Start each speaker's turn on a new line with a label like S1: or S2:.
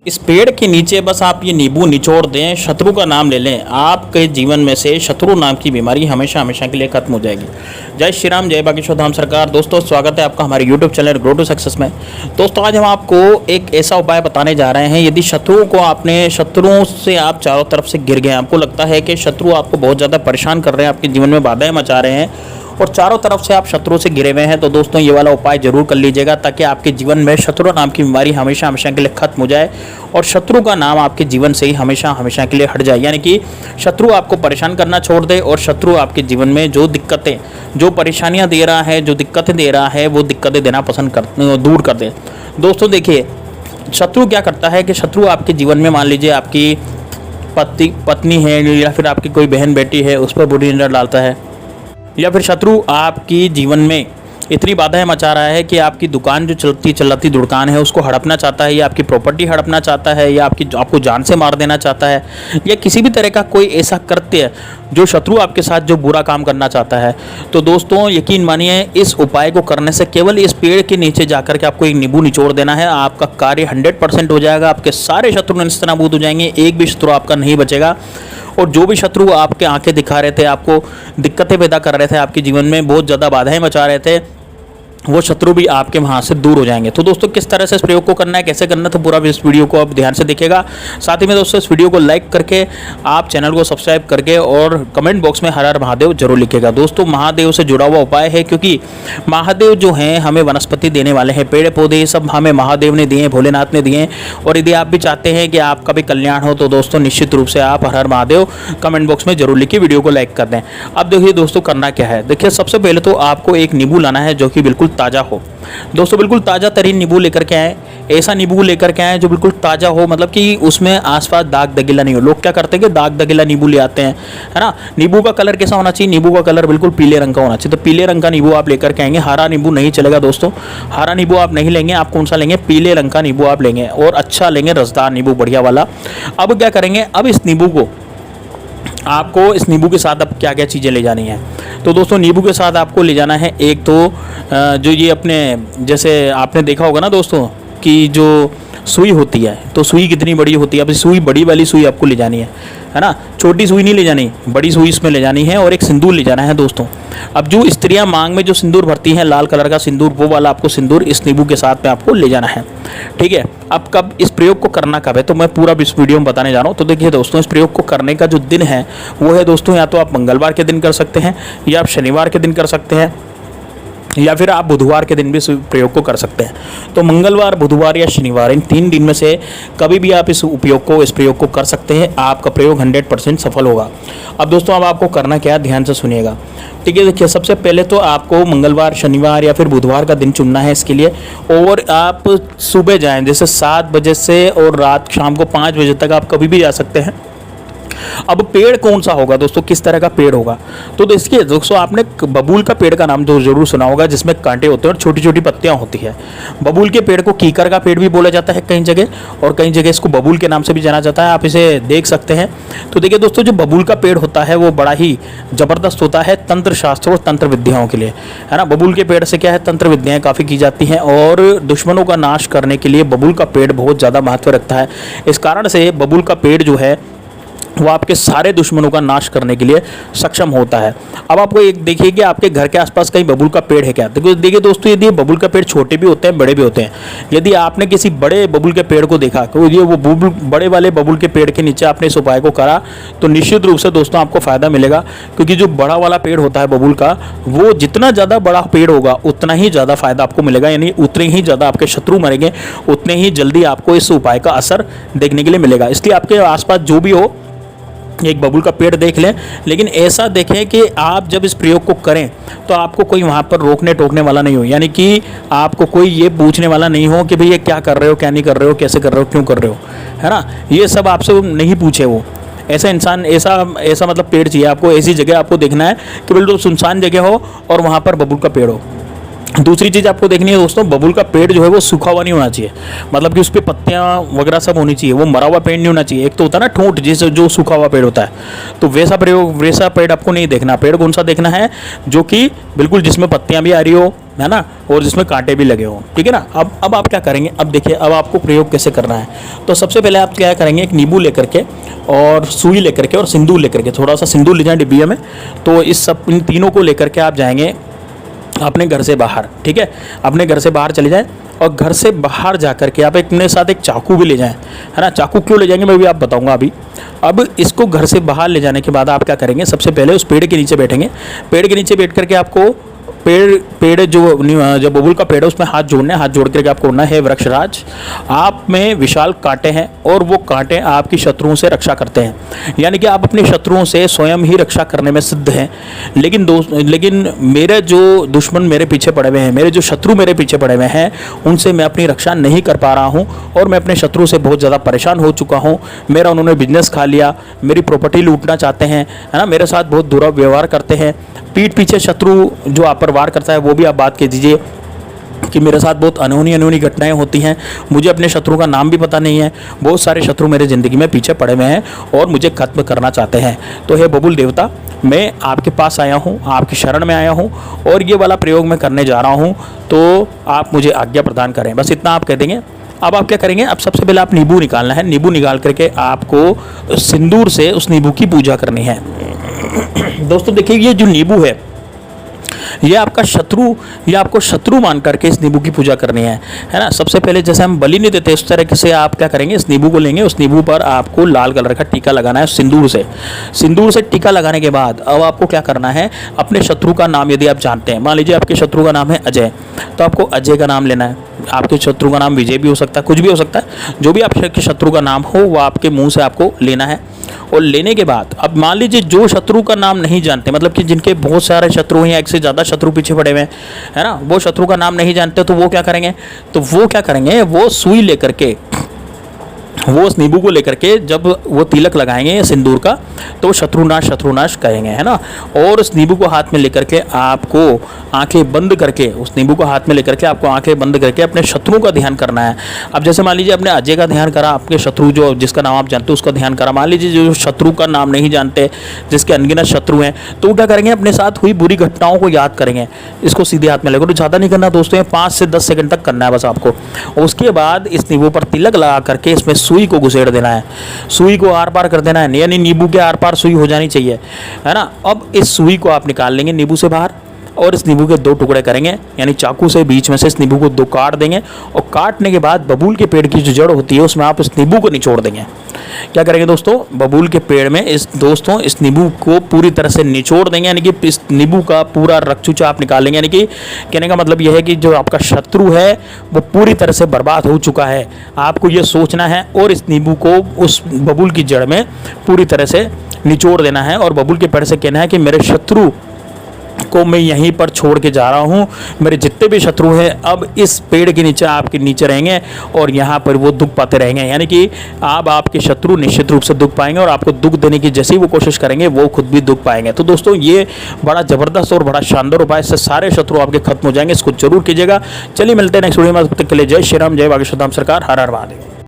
S1: इस पेड़ के नीचे बस आप ये नींबू निचोड़ दें, शत्रु का नाम ले लें, आपके जीवन में से शत्रु नाम की बीमारी हमेशा हमेशा के लिए खत्म हो जाएगी। जय श्री राम, जय बागेश्वर धाम सरकार। दोस्तों स्वागत है आपका हमारे YouTube channel grow to success में। दोस्तों आज हम आपको एक ऐसा उपाय बताने जा रहे हैं। यदि शत्रुओं से आप चारों तरफ से घिर गए, आपको लगता है कि शत्रु आपको बहुत ज़्यादा परेशान कर रहे हैं, आपके जीवन में बाधाएं मचा रहे हैं और चारों तरफ से आप शत्रु से घिरे हुए हैं, तो दोस्तों ये वाला उपाय जरूर कर लीजिएगा ताकि आपके जीवन में शत्रु नाम की बीमारी हमेशा हमेशा के लिए खत्म हो जाए और शत्रु का नाम आपके जीवन से ही हमेशा हमेशा के लिए हट जाए। यानी कि शत्रु आपको परेशान करना छोड़ दे और शत्रु आपके जीवन में जो दिक्कतें, जो परेशानियां दे रहा है, जो दिक्कतें दे रहा है, वो दिक्कतें देना दूर कर दे। दोस्तों देखिए, शत्रु क्या करता है कि शत्रु आपके जीवन में, मान लीजिए आपकी पत्नी है या फिर आपकी कोई बहन बेटी है, उस पर बुरी नज़र डालता है, या फिर शत्रु आपकी जीवन में इतनी बाधाएं मचा रहा है कि आपकी दुकान जो चलती दुकान है उसको हड़पना चाहता है, या आपकी प्रॉपर्टी हड़पना चाहता है, या आपको जान से मार देना चाहता है, या किसी भी तरह का कोई ऐसा कृत्य जो शत्रु आपके साथ जो बुरा काम करना चाहता है। तो दोस्तों यकीन मानिए, इस उपाय को करने से केवल इस पेड़ के नीचे जाकर के आपको एक नींबू निचोड़ देना है, आपका कार्य 100% हो जाएगा। आपके सारे शत्रु नेस्तनाबूद हो जाएंगे, एक भी शत्रु आपका नहीं बचेगा। और जो भी शत्रु आपके आंखें दिखा रहे थे, आपको दिक्कतें पैदा कर रहे थे, आपके जीवन में बहुत ज़्यादा बाधाएं मचा रहे थे, वो शत्रु भी आपके वहाँ से दूर हो जाएंगे। तो दोस्तों किस तरह से इस प्रयोग को करना है, कैसे करना है, तो पूरा इस वीडियो को आप ध्यान से देखिएगा। साथ ही में दोस्तों इस वीडियो को लाइक करके आप चैनल को सब्सक्राइब करके और कमेंट बॉक्स में हर हर महादेव जरूर लिखिएगा। दोस्तों महादेव से जुड़ा हुआ उपाय है, क्योंकि महादेव जो हैं हमें वनस्पति देने वाले हैं, पेड़ पौधे सब हमें महादेव ने दिए, भोलेनाथ ने दिए। और यदि आप भी चाहते हैं कि आपका भी कल्याण हो तो दोस्तों निश्चित रूप से आप हर हर महादेव कमेंट बॉक्स में जरूर लिखिए, वीडियो को लाइक कर दें। अब देखिए दोस्तों करना क्या है। देखिए सबसे पहले तो आपको एक नींबू लाना है जो कि बिल्कुल ताज़ा हो। दोस्तों बिल्कुल ताज़ा तरीन नींबू लेकर के आए, ऐसा नींबू लेकर के आए जो बिल्कुल ताज़ा हो, मतलब कि उसमें आसपास दाग दगीला नहीं हो। लोग क्या करते हैं कि दाग दगीला नींबू ले आते हैं, है ना। नींबू का कलर कैसा होना चाहिए, नींबू का कलर बिल्कुल पीले रंग का होना चाहिए। तो पीले रंग का नींबू आप लेकर के आएंगे। हरा नींबू नहीं चलेगा दोस्तों, हरा नींबू आप नहीं लेंगे। आप कौन सा लेंगे, पीले रंग का नींबू आप लेंगे, और अच्छा लेंगे रसदार नींबू, बढ़िया वाला। अब क्या करेंगे, अब इस नींबू को आपको, इस नींबू के साथ अब क्या क्या चीज़ें ले जानी है। तो दोस्तों नींबू के साथ आपको ले जाना है, एक तो जो ये अपने, जैसे आपने देखा होगा ना दोस्तों कि जो सुई होती है, तो सुई कितनी बड़ी होती है। अब सुई, बड़ी वाली सुई आपको ले जानी है ना, छोटी सुई नहीं ले जानी, बड़ी सुई इसमें ले जानी है। और एक सिंदूर ले जाना है दोस्तों। अब जो स्त्रियां मांग में जो सिंदूर भरती हैं, लाल कलर का सिंदूर, वो वाला आपको सिंदूर इस नींबू के साथ में आपको ले जाना है, ठीक है। अब कब इस प्रयोग को करना कब है, तो मैं पूरा इस वीडियो में बताने जा रहा हूँ। तो देखिए दोस्तों, इस प्रयोग को करने का जो दिन है वो है दोस्तों, या तो आप मंगलवार के दिन कर सकते हैं, या आप शनिवार के दिन कर सकते हैं, या फिर आप बुधवार के दिन भी इस प्रयोग को कर सकते हैं। तो मंगलवार, बुधवार या शनिवार, इन 3 दिन में से कभी भी आप इस प्रयोग को कर सकते हैं। आपका प्रयोग 100% सफल होगा। अब दोस्तों अब आपको करना क्या है, ध्यान से सुनिएगा, ठीक है। देखिए सबसे पहले तो आपको मंगलवार, शनिवार या फिर बुधवार का दिन चुनना है इसके लिए। और आप सुबह जाएँ, जैसे 7 बजे से, और रात शाम को 5 बजे तक आप कभी भी जा सकते हैं। अब पेड़ कौन सा होगा दोस्तों, किस तरह का पेड़ होगा, तो देखिए दोस्तों आपने बबूल का पेड़ का नाम तो जरूर सुना होगा, जिसमें कांटे होते हैं और छोटी छोटी पत्तियां होती है। बबूल के पेड़ को कीकर का पेड़ भी बोला जाता है कई जगह, और कई जगह इसको बबूल के नाम से भी जाना जाता है। आप इसे देख सकते हैं। तो देखिए दोस्तों, जो बबूल का पेड़ होता है वो बड़ा ही जबरदस्त होता है तंत्र शास्त्र और तंत्र विद्याओं के लिए, है ना। बबूल के पेड़ से क्या है, तंत्र विद्याएं काफ़ी की जाती हैं, और दुश्मनों का नाश करने के लिए बबूल का पेड़ बहुत ज़्यादा महत्व रखता है। इस कारण से बबूल का पेड़ जो है वो आपके सारे दुश्मनों का नाश करने के लिए सक्षम होता है। अब आपको एक देखिए कि आपके घर के आसपास कहीं बबूल का पेड़ है क्या। देखिए दोस्तों, यदि बबूल का पेड़ छोटे भी होते हैं, बड़े भी होते हैं, यदि आपने किसी बड़े बबूल के पेड़ को देखा, तो ये वो बड़े वाले बबूल के पेड़ के नीचे आपने इस उपाय को करा, तो निश्चित रूप से दोस्तों आपको फ़ायदा मिलेगा। क्योंकि जो बड़ा वाला पेड़ होता है बबूल का, वो जितना ज़्यादा बड़ा पेड़ होगा उतना ही ज़्यादा फायदा आपको मिलेगा, यानी उतने ही ज़्यादा आपके शत्रु मरेंगे, उतने ही जल्दी आपको इस उपाय का असर देखने के लिए मिलेगा। इसलिए आपके आसपास जो भी हो, एक बबूल का पेड़ देख लें, लेकिन ऐसा देखें कि आप जब इस प्रयोग को करें तो आपको कोई वहाँ पर रोकने टोकने वाला नहीं हो, यानी कि आपको कोई ये पूछने वाला नहीं हो कि भाई ये क्या कर रहे हो, क्या नहीं कर रहे हो, कैसे कर रहे हो, क्यों कर रहे हो, है ना। ये सब आपसे नहीं पूछे वो। ऐसा इंसान, ऐसा मतलब पेड़ चाहिए आपको, ऐसी जगह आपको देखना है कि बिल्कुल सुनसान जगह हो और वहाँ पर बबूल का पेड़ हो। दूसरी चीज़ आपको देखनी है दोस्तों, बबूल का पेड़ जो है वो सूखा हुआ नहीं होना चाहिए, मतलब कि उस पर पत्तियाँ वगैरह सब होनी चाहिए, वो मरा हुआ पेड़ नहीं होना चाहिए। एक तो होता है ना ठूंठ, जैसे जो सूखा हुआ पेड़ होता है, तो वैसा पेड़ आपको नहीं देखना। पेड़ कौन सा देखना है, जो कि बिल्कुल जिसमें पत्तियाँ भी आ रही हो, है ना, और जिसमें कांटे भी लगे हों, ठीक है ना। अब आप क्या करेंगे, अब देखिए अब आपको प्रयोग कैसे करना है। तो सबसे पहले आप क्या करेंगे, एक नींबू लेकर के और सुई लेकर के और सिंदूर लेकर के, थोड़ा सा सिंदूर ले जाएं डिब्बिया में। तो इस सब इन तीनों को लेकर के आप जाएंगे अपने घर से बाहर, ठीक है। अपने घर से बाहर चले जाएं और घर से बाहर जा कर के आप अपने साथ एक चाकू भी ले जाएं, है ना। चाकू क्यों ले जाएंगे मैं भी आप बताऊंगा अभी। अब इसको घर से बाहर ले जाने के बाद आप क्या करेंगे, सबसे पहले उस पेड़ के नीचे बैठेंगे। पेड़ के नीचे बैठ करके आपको पेड़ जो बबूल का पेड़ है उसमें हाथ जोड़ना है। हाथ जोड़ करके आपको बोलना है, वृक्षराज आप में विशाल कांटे हैं और वो कांटे आपकी शत्रुओं से रक्षा करते हैं, यानी कि आप अपने शत्रुओं से स्वयं ही रक्षा करने में सिद्ध हैं। लेकिन मेरे जो दुश्मन मेरे पीछे पड़े हुए हैं, मेरे जो शत्रु मेरे पीछे पड़े हुए हैं, उनसे मैं अपनी रक्षा नहीं कर पा रहा हूँ और मैं अपने शत्रु से बहुत ज़्यादा परेशान हो चुका हूँ। मेरा उन्होंने बिजनेस खा लिया, मेरी प्रॉपर्टी लूटना चाहते हैं, है ना, मेरे साथ बहुत बुरा व्यवहार करते हैं। पीठ पीछे शत्रु जो आप पर वार करता है वो भी आप बात कह दीजिए कि मेरे साथ बहुत अनहोनी घटनाएं होती हैं, मुझे अपने शत्रु का नाम भी पता नहीं है, बहुत सारे शत्रु मेरे ज़िंदगी में पीछे पड़े हुए हैं और मुझे खत्म करना चाहते हैं। तो हे बबूल देवता, मैं आपके पास आया हूँ, आपकी शरण में आया हूँ और ये वाला प्रयोग मैं करने जा रहा हूँ, तो आप मुझे आज्ञा प्रदान करें। बस इतना आप कह देंगे। अब आप क्या करेंगे, अब सबसे पहले आप नींबू निकालना है। नींबू निकाल करके आपको सिंदूर से उस नींबू की पूजा करनी है। दोस्तों देखिए, ये जो नींबू है ये आपका शत्रु, ये आपको शत्रु मान करके इस नींबू की पूजा करनी है ना। सबसे पहले जैसे हम बलि नहीं देते उस तरह से आप क्या करेंगे, इस नींबू को लेंगे, उस नींबू पर आपको लाल कलर का टीका लगाना है सिंदूर से। सिंदूर से टीका लगाने के बाद अब आपको क्या करना है, अपने शत्रु का नाम यदि आप जानते हैं, मान लीजिए आपके शत्रु का नाम है अजय, तो आपको अजय का नाम लेना है। आपके शत्रु का नाम विजय भी हो सकता है, कुछ भी हो सकता है, जो भी आपके शत्रु का नाम हो वो आपके मुंह से आपको लेना है। और लेने के बाद अब मान लीजिए जो शत्रु का नाम नहीं जानते, मतलब कि जिनके बहुत सारे शत्रु हैं, एक से ज़्यादा शत्रु पीछे पड़े हुए हैं, है ना, वो शत्रु का नाम नहीं जानते, तो वो क्या करेंगे, वो सुई लेकर के, वो उस नींबू को लेकर के जब वो तिलक लगाएंगे सिंदूर का, तो शत्रुनाश कहेंगे, है ना। और उस नींबू को हाथ में लेकर के आपको आंखें बंद करके, उस नींबू को हाथ में लेकर के आपको आंखें बंद करके अपने शत्रु का ध्यान करना है। अब जैसे मान लीजिए आपने अजय का ध्यान करा, आपके शत्रु जो जिसका नाम आप जानते हो उसका ध्यान करा। मान लीजिए जो शत्रु का नाम नहीं जानते, जिसके अनगिनत शत्रु हैं, तो क्या करेंगे, अपने साथ हुई बुरी घटनाओं को याद करेंगे। इसको सीधे हाथ में लेकर, तो ज़्यादा नहीं करना दोस्तों, 5 से 10 सेकंड तक करना है बस आपको। उसके बाद इस नींबू पर तिलक लगा करके इसमें सुई को घुसेड़ देना है, सुई को आर पार कर देना है, यानी नींबू के आर पार सुई हो जानी चाहिए, है ना। अब इस सुई को आप निकाल लेंगे नींबू से बाहर और इस नींबू के 2 टुकड़े करेंगे, यानी चाकू से बीच में से इस नींबू को 2 काट देंगे और काटने के बाद बबूल के पेड़ की जो जड़ होती है उसमें आप इस नींबू को निचोड़ देंगे। क्या करेंगे दोस्तों, बबूल के पेड़ में इस नींबू को पूरी तरह से निचोड़ देंगे, यानी कि इस नींबू का पूरा रकचूचा आप निकालेंगे। यानी कि कहने का मतलब यह है कि जो आपका शत्रु है वो पूरी तरह से बर्बाद हो चुका है, आपको ये सोचना है और इस नींबू को उस बबूल की जड़ में पूरी तरह से निचोड़ देना है और बबूल के पेड़ से कहना है कि मेरे शत्रु को मैं यहीं पर छोड़ के जा रहा हूँ, मेरे जितने भी शत्रु हैं अब इस पेड़ के नीचे आपके नीचे रहेंगे और यहाँ पर वो दुख पाते रहेंगे, यानी कि अब आपके शत्रु निश्चित रूप से दुख पाएंगे और आपको दुख देने की जैसी वो कोशिश करेंगे वो खुद भी दुख पाएंगे। तो दोस्तों ये बड़ा ज़बरदस्त और बड़ा शानदार उपाय, इससे सारे शत्रु आपके खत्म हो जाएंगे। इसको जरूर कीजिएगा। चलिए मिलते हैं नेक्स्ट वीडियो में, तब तक के लिए जय श्री राम, जय बागेश्वर धाम सरकार, हर हर महादेव।